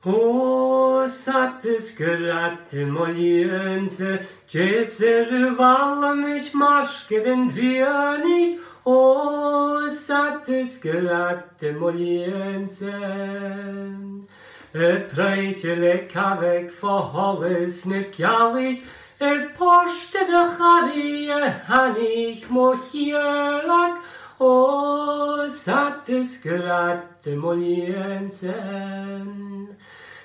O sattes gratte moliense, Jeser vallamich marskeden trianig, O sattes gratte moliense. Preitele kavek forholles nekjalig, Porste de charie hanig mochielag, O sattes gratte moliense.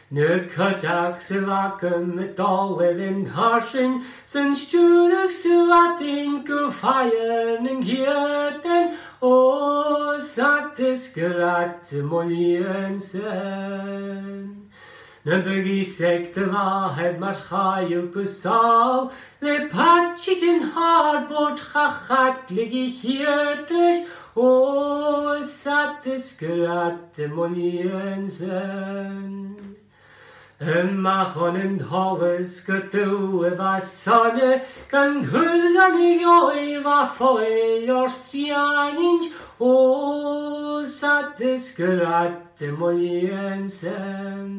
Ne kutak se vakken met alwed in harsen, Sen sturig se vatin kufaien en gieten, O sattes gratte moliensen. Ne begisekte vahed mar chayu kusal, Le patchiken hardbord chachat ligi hietrish, O sattes gratte moliensen. Machon en holles gedoe va sonne, Gan hudgan I joi va foil or stjaninj, O sattes gratte moliensen.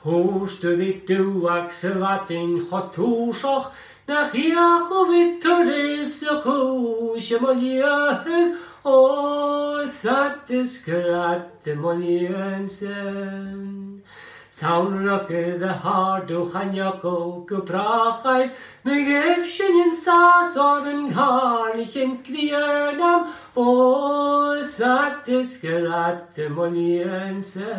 Hoste dit duak se vatin chotushoch, Nach iacho vittoril se chushe moliehug, O sattes gratte moliensen. Saunrocke de harduch an jokkel gebrachait, Mig efschen in sas oren garlichen kliernam, O sattes gratte moliensen.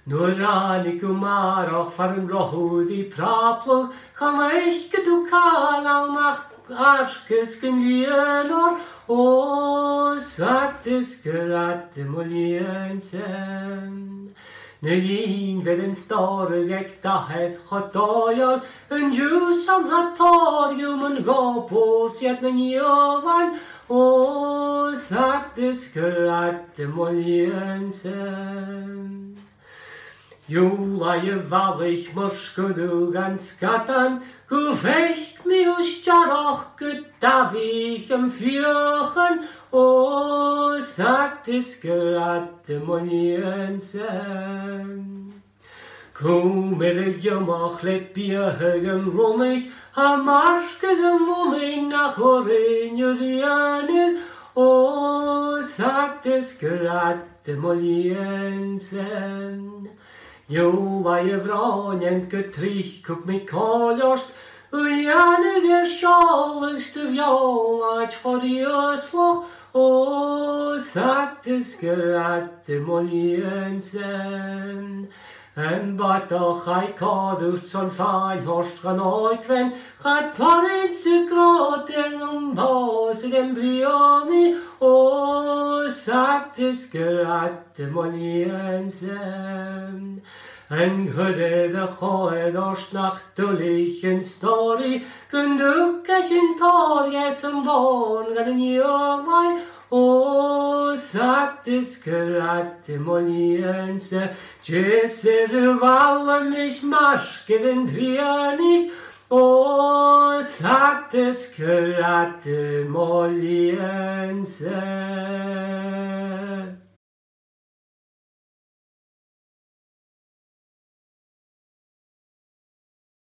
Nur ranig umarach faren rohud I praplog, Kan eichke du kalau nach arkes genlienor, O sattes gratte moliensen. Negin ved en store gektahet chotoyal, En jusam hatorium en gopos jet en jovan, O sattes gratte moliensen. Jula je vallich morskudu gans skatan, Gufecht mi usjarach gedavich am fjochen, O sattes gratte moliensen. Kumele jomach let bierhegen rummig, Ha marskegen rummig nach orin juriane, O sattes gratte moliensen. Jula je vranjen getrich kuk mi koljost, Ujane de sjaligste vjolach choriosloch, O sattes gratte moliensen. En batoch ai kaducht son fein horst gan oikven, Chat parin se groten bose den blioni, O sattes gratte moliensen. En hudde de choed orst nach dullichen story, Gundukechen torges om don gan en jolai, O sattes gratte moliense, Jeser vallamich marskeden trianig, O sattes gratte moliense.